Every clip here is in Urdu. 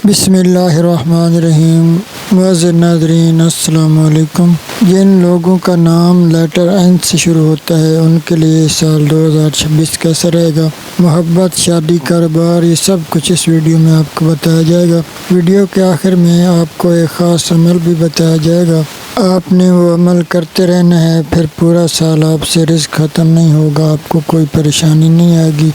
بسم اللہ الرحمن الرحیم۔ معزز ناظرین السلام علیکم۔ جن لوگوں کا نام لیٹر این سے شروع ہوتا ہے ان کے لیے سال 2026 کیسا رہے گا؟ محبت، شادی، کاروبار، یہ سب کچھ اس ویڈیو میں آپ کو بتایا جائے گا۔ ویڈیو کے آخر میں آپ کو ایک خاص عمل بھی بتایا جائے گا۔ آپ نے وہ عمل کرتے رہنا ہے، پھر پورا سال آپ سے رزق ختم نہیں ہوگا، آپ کو کوئی پریشانی نہیں آئے گی۔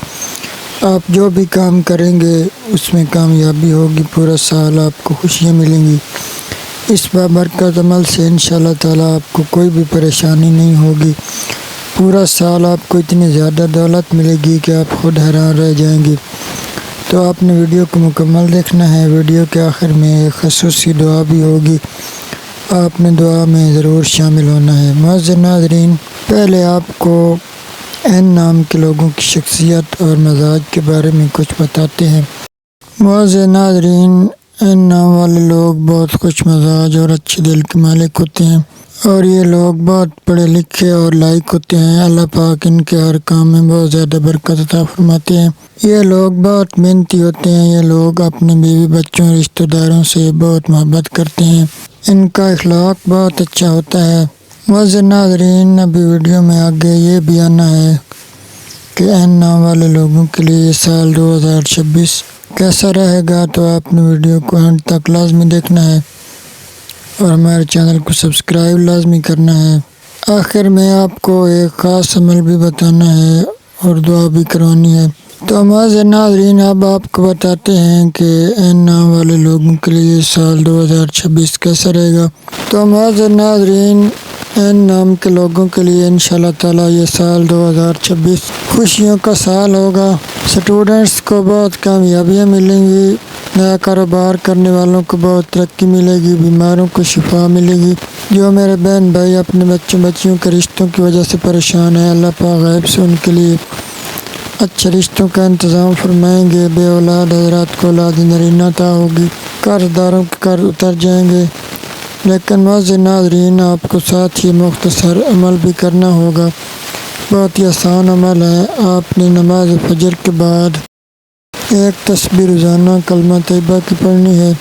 آپ جو بھی کام کریں گے اس میں کامیابی ہوگی، پورا سال آپ کو خوشیاں ملیں گی۔ اس بابرکت عمل سے انشاءاللہ تعالیٰ آپ کو کوئی بھی پریشانی نہیں ہوگی۔ پورا سال آپ کو اتنی زیادہ دولت ملے گی کہ آپ خود حیران رہ جائیں گے۔ تو آپ نے ویڈیو کو مکمل دیکھنا ہے۔ ویڈیو کے آخر میں ایک خصوصی دعا بھی ہوگی، آپ نے دعا میں ضرور شامل ہونا ہے۔ معزز ناظرین، پہلے آپ کو این نام کے لوگوں کی شخصیت اور مزاج کے بارے میں کچھ بتاتے ہیں۔ معزز ناظرین، این نام والے لوگ بہت خوش مزاج اور اچھے دل کے مالک ہوتے ہیں، اور یہ لوگ بہت پڑھے لکھے اور لائق ہوتے ہیں۔ اللہ پاک ان کے ہر کام میں بہت زیادہ برکت عطا فرماتے ہیں۔ یہ لوگ بہت محنتی ہوتے ہیں۔ یہ لوگ اپنے بیوی بچوں اور رشتہ داروں سے بہت محبت کرتے ہیں۔ ان کا اخلاق بہت اچھا ہوتا ہے۔ معزز ناظرین، ابھی ویڈیو میں آگے یہ بھی آنا ہے کہ این نام والے لوگوں کے لیے یہ سال 2026 کیسا رہے گا، تو آپ نے ویڈیو کو اینڈ تک لازمی دیکھنا ہے اور ہمارے چینل کو سبسکرائب لازمی کرنا ہے۔ آخر میں آپ کو ایک خاص عمل بھی بتانا ہے اور دعا بھی کروانی ہے۔ تو معزز ناظرین، اب آپ کو بتاتے ہیں کہ این نام والے لوگوں کے لیے سال 2026 کیسا رہے گا۔ تو معزز ناظرین، این نام کے لوگوں کے لیے انشاءاللہ تعالیٰ یہ سال 2026 خوشیوں کا سال ہوگا۔ سٹوڈنٹس کو بہت کامیابیاں ملیں گی، نیا کاروبار کرنے والوں کو بہت ترقی ملے گی، بیماروں کو شفا ملے گی۔ جو میرے بہن بھائی اپنے بچوں کے رشتوں کی وجہ سے پریشان ہیں، اللہ پاک غیب سے ان کے لیے اچھے رشتوں کا انتظام فرمائیں گے۔ بے اولاد حضرات کو اولاد نرینہ عطا ہوگی، قرض داروں کے قرض اتر جائیں گے۔ لیکن معزز ناظرین، آپ کو ساتھ ہی مختصر عمل بھی کرنا ہوگا۔ بہت ہی آسان عمل ہے۔ آپ نے نماز فجر کے بعد ایک تسبیح روزانہ کلمہ طیبہ کی پڑھنی ہے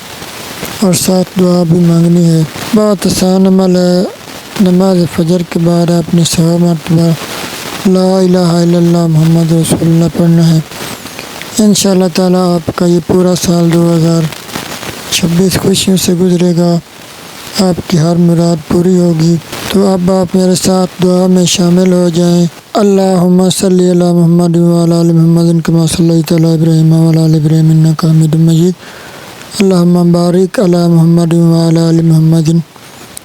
اور ساتھ دعا بھی مانگنی ہے۔ بہت آسان عمل ہے۔ نماز فجر کے بعد آپ نے 100 مرتبہ لا الہ الا اللہ محمد رسول اللہ پڑھنا ہے۔ انشاءاللہ تعالیٰ آپ کا یہ پورا سال 2026 خوشیوں سے گزرے گا، آپ کی ہر مراد پوری ہوگی۔ تو اب آپ میرے ساتھ دعا میں شامل ہو جائیں۔ اللہم صلی علی محمد وعلی آل محمد کما صلیت علی ابراہیم وعلی آل ابراہیم انک حمید مجید۔ اللہم بارک علی محمد وعلی آل محمد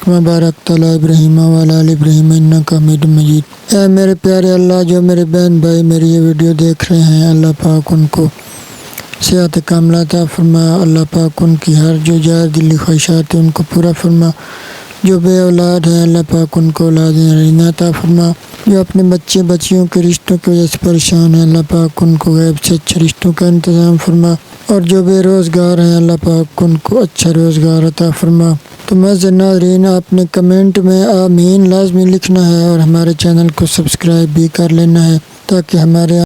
کما بارکت علی ابراہیم وعلی آل ابراہیم انک حمید مجید۔ اے میرے پیارے اللہ، جو میرے بہن بھائی میری یہ ویڈیو دیکھ رہے ہیں، اللہ پاک ان کو صحت کاملہ عطا فرما۔ اللہ پاک ان کی ہر جو جائز دلی خواہشات ہیں ان کو پورا فرما۔ جو بے اولاد ہیں، اللہ پاک ان کو اولاد نرینہ عطا فرما۔ جو اپنے بچیوں کے رشتوں کی وجہ سے پریشان ہیں، اللہ پاک ان کو غیب سے اچھے رشتوں کا انتظام فرما۔ اور جو بے روزگار ہیں، اللہ پاک ان کو اچھا روزگار عطا فرما۔ تو معزز ناظرین، آپ نے کمنٹ میں آمین لازمی لکھنا ہے اور ہمارے چینل کو سبسکرائب بھی کر لینا ہے تاکہ ہمارے